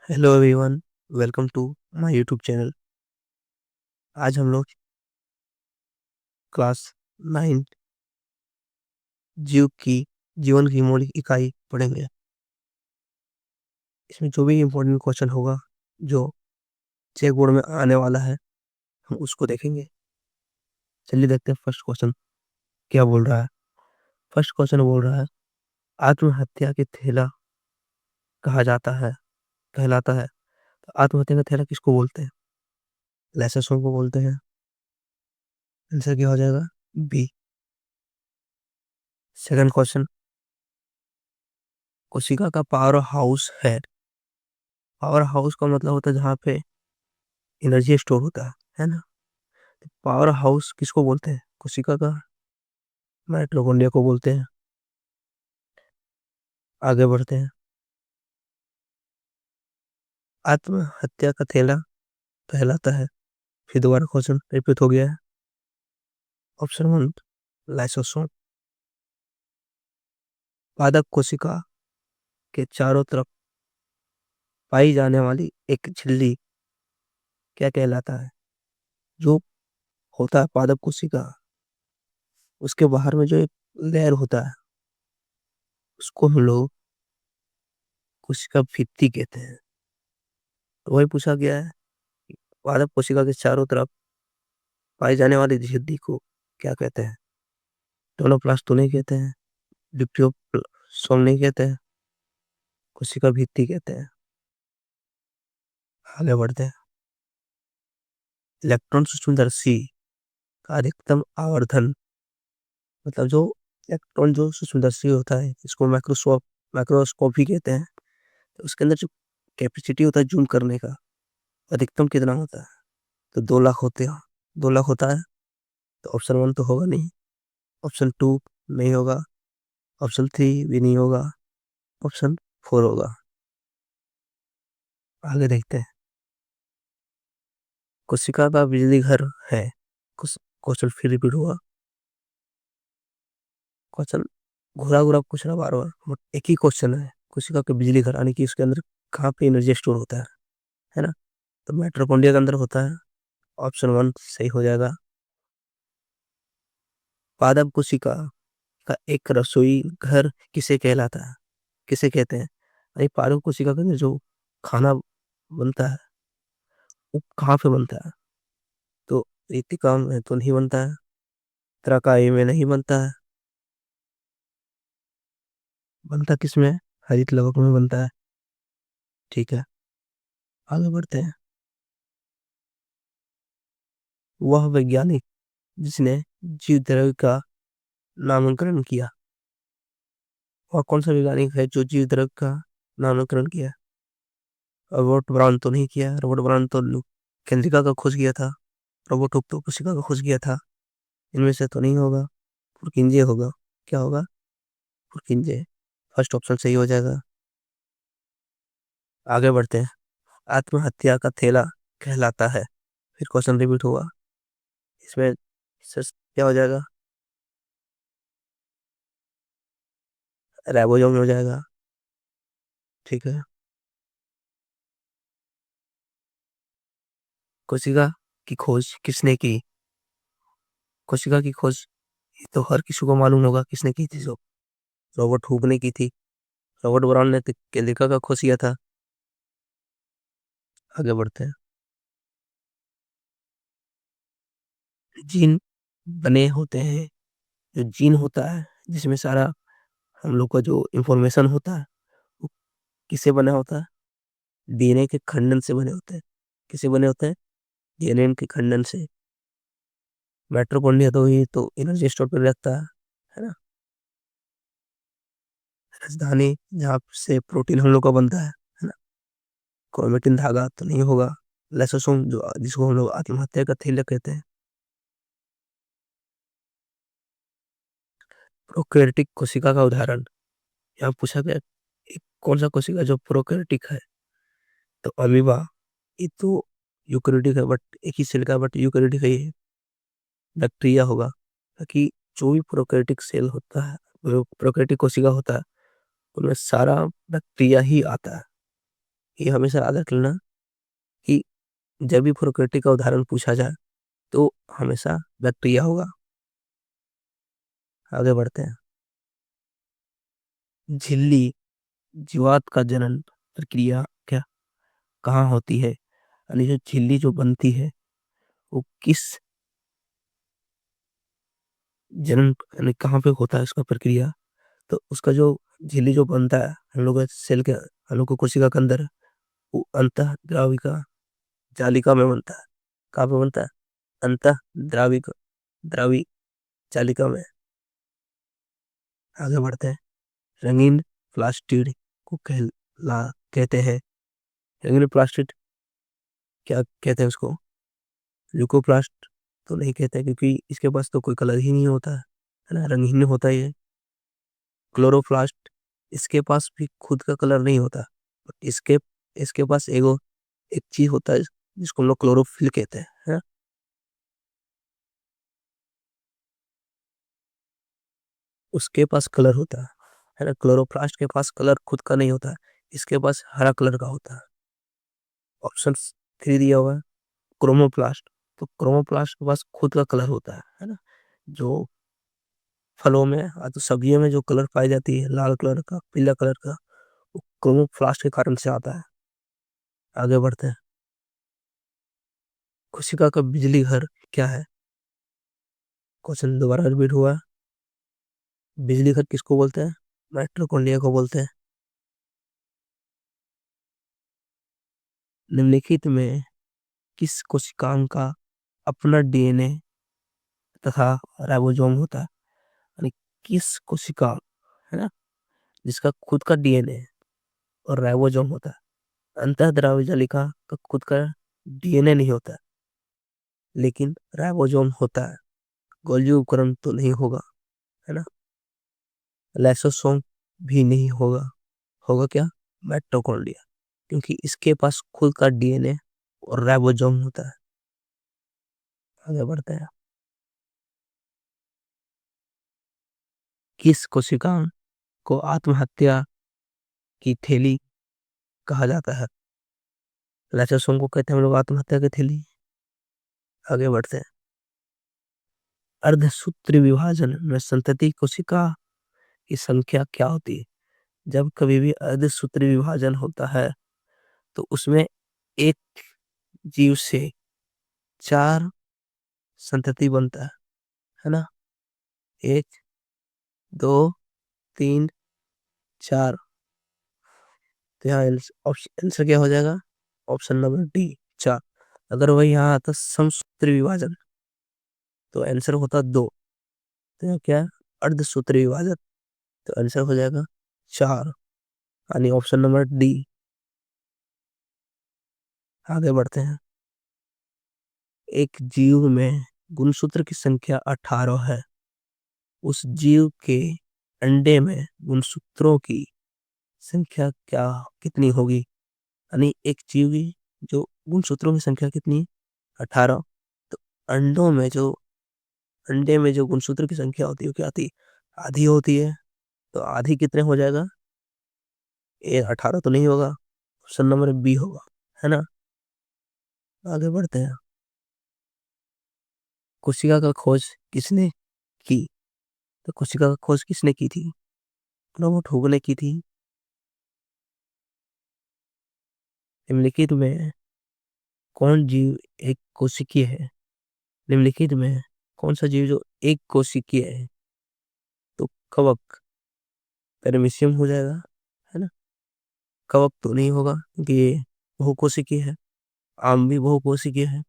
Hello everyone. Welcome to my YouTube channel. आज हम लोग क्लास 9 जीवन की मौलिक इकाई पढ़ेंगे। इसमें जो भी इम्पोर्टेंट क्वेश्चन होगा जो चेक बोर्ड में आने वाला है हम उसको देखेंगे। चलिए देखते हैं फर्स्ट क्वेश्चन क्या बोल रहा है। फर्स्ट क्वेश्चन बोल रहा है आत्महत्या के थैला कहा जाता है कहलाता है। तो आत्महत्या का थैला किसको बोलते हैं? लाइसेंसों को बोलते हैं। आंसर क्या हो जाएगा? बी। सेकंड क्वेश्चन, कोशिका का पावर हाउस है। पावर हाउस का मतलब होता है जहाँ पे एनर्जी स्टोर होता है ना। पावर हाउस किसको बोलते हैं? कोशिका का। माइटोकॉन्ड्रिया को बोलते हैं। आगे बढ़ते हैं। आत्महत्या का थैला कहलाता है। फिर दोबारा क्वेश्चन रिपीट हो गया है। Option one lysosome. पादप कोशिका के चारों तरफ पाई जाने वाली एक झिल्ली क्या कहलाता है? जो होता है पादप कोशिका, उसके बाहर में जो एक लेयर होता है उसको हम लोग कोशिका भित्ति कहते हैं। तो वही पूछा गया है पादप कोशिका के चारों तरफ पाई जाने वाली झिल्ली को क्या कहते हैं? टोनोप्लास्ट तो नहीं कहते हैं, डिप्टियोप्लास्ट नहीं कहते हैं, कोशिका भित्ति कहते हैं। आगे बढ़ते हैं। इलेक्ट्रॉन सूक्ष्मदर्शी का अधिकतम आवर्धन, मतलब जो इलेक्ट्रॉन जो सूक्ष्मदर्शी होता है इसको माइक्रोस्कोपी कहते हैं। तो उसके अंदर जो कैपेसिटी होता है जूम करने का अधिकतम कितना होता है? तो 2 लाख होते हैं। 2 लाख होता है। तो ऑप्शन वन तो होगा नहीं, ऑप्शन टू नहीं होगा, ऑप्शन थ्री भी नहीं होगा, ऑप्शन फोर होगा। आगे देखते हैं। कोशिका का बिजली घर है। क्वेश्चन फिर रिपीट हुआ। क्वेश्चन घुरा घुरा पूछ रहा बार बार, बट एक ही क्वेश्चन है। कोशिका के बिजली घर आने की उसके अंदर कहाँ पे एनर्जी स्टोर होता है ना। तो माइटोकॉन्ड्रिया के अंदर होता है। ऑप्शन वन सही हो जाएगा। पादप कोशिका का एक रसोई घर किसे कहलाता है? किसे कहते हैं? अरे पादप कोशिका के अंदर जो खाना बनता है वो कहाँ पे बनता है? तो रेतिका में तो नहीं बनता है, तरकाई में नहीं बनता है, बनता किस में? हरित लवक में बनता है। ठीक है, आगे बढ़ते हैं। वह वैज्ञानिक जिसने जीव द्रव्य का नामकरण किया, वह कौन सा वैज्ञानिक है जो जीव द्रव्य का नामकरण किया? रॉबर्ट ब्राउन तो नहीं किया। रॉबर्ट ब्राउन तो केंद्रिका का खोज किया था। रॉबर्ट हुक तो कोशिका का खोज किया था। इनमें से तो नहीं होगा, पुरकिंजे होगा। क्या होगा? पुरकिंजे। फर्स्ट ऑप्शन सही हो जाएगा। आगे बढ़ते हैं। आत्महत्या का थैला कहलाता है। फिर क्वेश्चन रिपीट हुआ। इसमें सर क्या हो जाएगा? राइबोसोम हो जाएगा। ठीक है। कोशिका की खोज किसने की? कोशिका की खोज ये तो हर किसी को मालूम होगा किसने की थी। जो रॉबर्ट हुक ने की थी। रॉबर्ट ब्राउन ने तो केंद्रिका का खोज किया था। आगे बढ़ते हैं। जीन बने होते हैं। जो जीन होता है जिसमें सारा हम लोग का जो इंफॉर्मेशन होता है वो किससे बना होता है? डीएनए के खंडन से बने होते हैं। किससे बने होते हैं? डीएनए के खंडन से। माइटोकॉन्ड्रिया तो ये तो एनर्जी स्टोर कर रखता है ना। राजधानी जहाँ से प्रोटीन हम लोग का बनता है ना। क्रोमेटिन धागा तो नहीं होगा। लाइसोसोम जो जिसको हम लोग आत्महत्या का थैला कहते हैं। प्रोकैरियोटिक कोशिका का उदाहरण यहाँ पूछा गया। एक कौन सा कोशिका जो प्रोकैरियोटिक है? तो अमीबा। ये तो यूकेरियोटिक है बट एक ही सेल का, बट यूकेरियोटिक है ये। बैक्टीरिया होगा, ताकि जो भी प्रोकैरियोटिक सेल होता है, जो प्रोकैरियोटिक कोशिका होता है, उनमें सारा बैक्टीरिया ही आता है। ये हमेशा याद रख लेना कि जब भी प्रकृति का उदाहरण पूछा जाए तो हमेशा बैक्टीरिया होगा। आगे बढ़ते हैं। झिल्ली जीवात का जनन प्रक्रिया क्या कहाँ होती है, यानी जो झिल्ली जो बनती है वो किस जनन यानी कहाँ पे होता है उसका प्रक्रिया। तो उसका जो झिल्ली जो बनता है हम लोग के सेल के हम लोग को कोशिका के अंदर वो अंतः द्राविका जालिका में बनता है। कहाँ पे बनता है? अंतः द्राविका द्रावी जालिका में। आगे बढ़ते हैं। रंगीन प्लास्टिड को कहते हैं। रंगीन प्लास्टिड क्या कहते हैं उसको? ल्यूकोप्लास्ट तो नहीं कहते क्योंकि इसके पास तो कोई कलर ही नहीं होता है ना, रंगहीन होता ही है। क्लोरोप्लास्ट इसके पास भी खुद का कलर नहीं होता। इसके इसके पास एगो एक चीज होता है जिसको हम लोग क्लोरोफिल कहते हैं, है ना? उसके पास कलर होता है ना। क्लोरोप्लास्ट के पास कलर खुद का नहीं होता है, इसके पास हरा कलर का होता है। ऑप्शन 3 दिया हुआ है क्रोमोप्लास्ट। तो क्रोमोप्लास्ट के पास खुद का कलर होता है ना। जो फलों में तो सब्जियों में जो कलर पाई जाती है लाल कलर का पीला कलर का वो क्रोमोप्लास्ट के कारण से आता है। आगे बढ़ते हैं। कोशिका का बिजली घर क्या है? क्वेश्चन दोबारा रिपीट हुआ है। बिजली घर किसको बोलते हैं? माइटोकॉन्ड्रिया को बोलते हैं। निम्नलिखित में किस कोशिकांग का अपना डीएनए तथा राइबोसोम होता है? यानी किस कोशिका है ना जिसका खुद का डीएनए और राइबोसोम होता है। अंतःद्रावी जालिका का खुद का डीएनए नहीं होता लेकिन राइबोसोम होता है। गोल्गी उपकरण तो नहीं होगा, है ना। लाइसोसोम भी नहीं होगा। होगा क्या? माइटोकॉन्ड्रिया, क्योंकि इसके पास खुद का डीएनए और राइबोसोम होता है। आगे बढ़ते हैं। किस कोशिका को आत्महत्या की थैली कहा जाता है? लाइसोसोम को कहते हैं हम लोग आत्महत्या की थैली। आगे बढ़ते हैं। अर्धसूत्री विभाजन में संतति कोशिका की संख्या क्या होती है? जब कभी भी अर्धसूत्री विभाजन होता है तो उसमें एक जीव से 4 संतति बनता है ना। 1 2 3 4। तो यहाँ आंसर क्या हो जाएगा? Option number D 4। अगर वही यहाँ आता समसूत्री विभाजन तो आंसर होता 2। तो यहाँ क्या है? अर्धसूत्री विभाजन। तो आंसर हो जाएगा 4, यानी ऑप्शन नंबर डी। आगे बढ़ते हैं। एक जीव में गुणसूत्र की संख्या 18 है। उस जीव के अंडे में गुणसूत्रों की संख्या क्या कितनी होगी? यानी एक जीव की जो गुणसूत्रों की संख्या कितनी है? 18। तो अंडों में जो अंडे में जो गुणसूत्र की संख्या होती है वो क्या आती है? आधी होती है। तो आधी कितने हो जाएगा? ये 18 तो नहीं होगा, ऑप्शन नंबर बी होगा, है ना। आगे बढ़ते हैं। कोशिका का खोज किसने की? तो कोशिका का खोज किसने की थी? रोबर्ट हुक ने की थी। निम्नलिखित में कौन जीव एक कोशिकीय है? निम्नलिखित में कौन सा जीव जो एक कोशिकीय है? तो कवक पेरमिशियम हो जाएगा, है ना। कवक तो नहीं होगा क्योंकि ये बहुकोशिकीय है। आम भी बहुकोशिकीय है।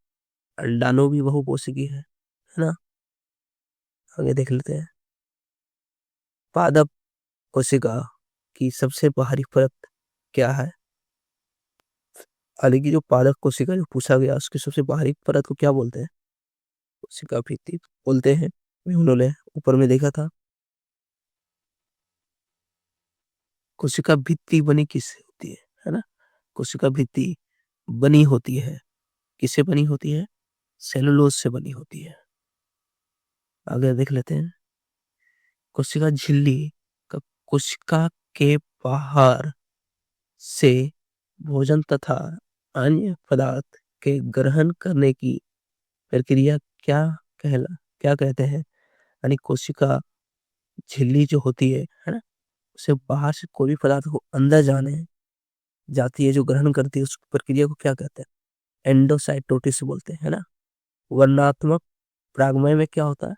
अंडाणु भी बहुकोशिकीय है ना। आगे देख लेते हैं। पादप कोशिका की सबसे बाहरी परत क्या है? हालांकि जो पादप कोशिका जो पूछा गया उसकी सबसे बाहरी परत को क्या बोलते हैं? कोशिका भित्ति बोलते हैं। अभी उन्होंने ऊपर में देखा था। कोशिका भित्ति बनी किससे होती है ना। कोशिका भित्ति बनी होती है, किससे बनी होती है? सेलुलोज से बनी होती है। आगे देख लेते हैं। कोशिका झिल्ली का कोशिका के बाहर से भोजन तथा अन्य पदार्थ के ग्रहण करने की प्रक्रिया क्या कहला क्या कहते हैं? यानी कोशिका झिल्ली जो होती है ना? उसे बाहर से कोई भी पदार्थ को अंदर जाने जाती है, जो ग्रहण करती है, उस प्रक्रिया को क्या कहते हैं? एंडोसाइटोसिस बोलते हैं, है ना? वर्णनात्मक प्रागमय में क्या होता है?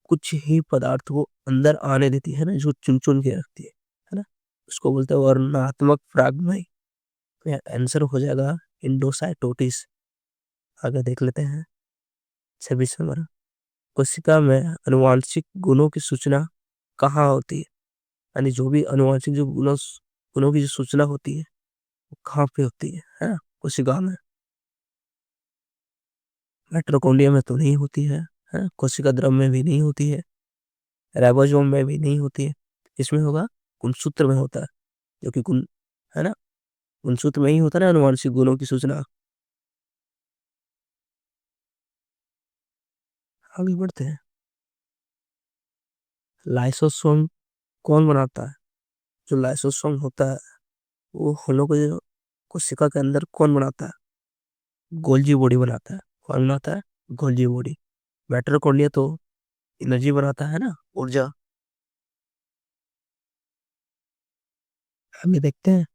कुछ ही पदार्थ को अंदर आने देती है ना, जो चुन-चुन के रखती है ना? उसको बोलते हैं वर्णनात्मक प्रागमय। तो यहाँ आंसर हो जाएगा एंडोसाइटोसिस। आगे देख लेते हैं 26 नंबर। कोशिका में आनुवांशिक गुणों की सूचना कहाँ होती है? यानी जो भी आनुवांशिक जो गुणों की जो सूचना होती है, वो कहाँ पे होती है ना? कोशिका में। माइटोकॉन्ड्रिया में तो नहीं होती है ना? कोशिका द्रव में भी नहीं होती है, राइबोसोम में भी नहीं होती है। इसमें होगा गुणसूत्र में होता है, जो कि गुण है ना? गुणसूत्र में ही होता है ना आनुवांशिक गुणों की सूचना। आगे बढ़ते हैं। लाइसोसोम कौन बनाता है? जो लाइसोसोम होता है, वो हम लोग को जो कोशिका के अंदर कौन बनाता है? गोल्जी बॉडी बनाता है। कौन बनाता है? Golgi body. माइटोकॉन्ड्रिया तो एनर्जी बनाता है ना, ऊर्जा। आगे देखते हैं।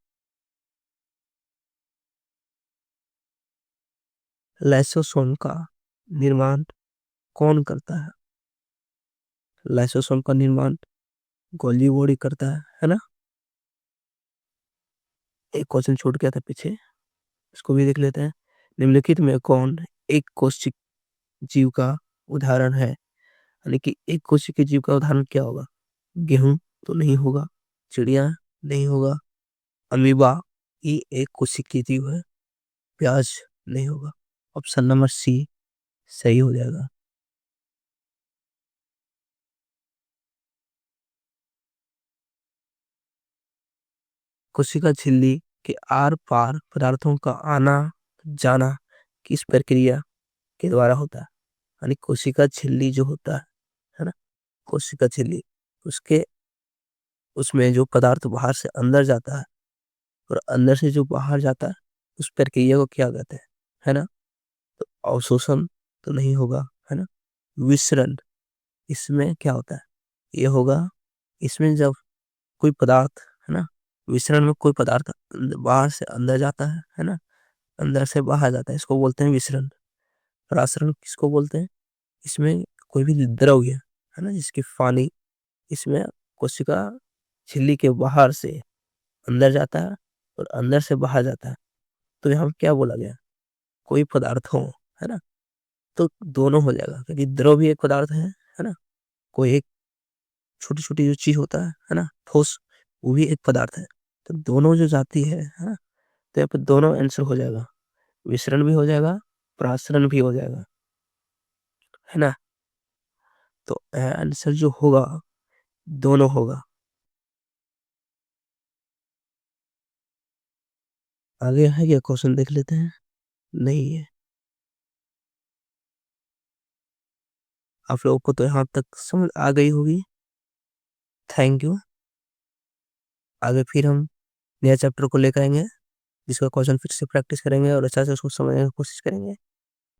लाइसोसोम का निर्माण कौन करता है? लाइसोसोम का निर्माण गोल्जी बॉडी करता है ना? एक क्वेश्चन छूट गया था पीछे, इसको भी देख लेते हैं। निम्नलिखित में कौन एक कोशिक जीव का उदाहरण है? यानी कि एक कोशिकीय जीव का उदाहरण क्या होगा? गेहूं तो नहीं होगा, चिड़िया नहीं होगा, अमीबा ये एक कोशिकीय जीव है, प्याज नहीं होगा। ऑप्शन नंबर सी सही हो जाएगा। कोशिका झिल्ली के आर पार पदार्थों का आना जाना किस प्रक्रिया के द्वारा होता है? यानी कोशिका झिल्ली जो होता है ना? कोशिका झिल्ली, उसके उसमें जो पदार्थ बाहर से अंदर जाता है और अंदर से जो बाहर जाता है, उस प्रक्रिया को क्या कहते हैं? है ना? तो अवशोषण तो नहीं होगा, है ना? विसरण, इसमें क्या होता है? ये होगा, इसमें जब कोई पदार्थ, है ना? विसरण में कोई पदार्थ बाहर से अंदर जाता है ना? अंदर से बाहर जाता है, इसको बोलते हैं विसरण। प्रासरण किसको बोलते हैं? इसमें कोई भी द्रव्य है ना, जिसकी पानी इसमें कोशिका झिल्ली के बाहर से अंदर जाता है और अंदर से बाहर जाता है, तो यहाँ क्या बोला गया? कोई पदार्थ हो, है ना? तो दोनों हो जाएगा, क्योंकि द्रव भी एक पदार्थ है ना? कोई एक छोटी-छोटी जो चीज़ होता है ना? ठोस, वो भी एक पदार्थ है। तो दोनों जो जाती है ना? तो यहाँ पे दोनों आंसर हो जाएगा। विसरण भी हो जाएगा, प्रासरण भी हो जाएगा, है ना? तो आंसर जो होगा, दोनों होगा। आगे है क्या क्वेश्चन देख लेते हैं? नहीं है। आप लोगों को तो यहाँ तक समझ आ गई होगी। Thank you. आगे फिर हम नया चैप्टर को लेकर आएँगे, जिसका क्वेश्चन फिर से प्रैक्टिस करेंगे और अच्छा से उसको समझने की कोशिश करेंगे।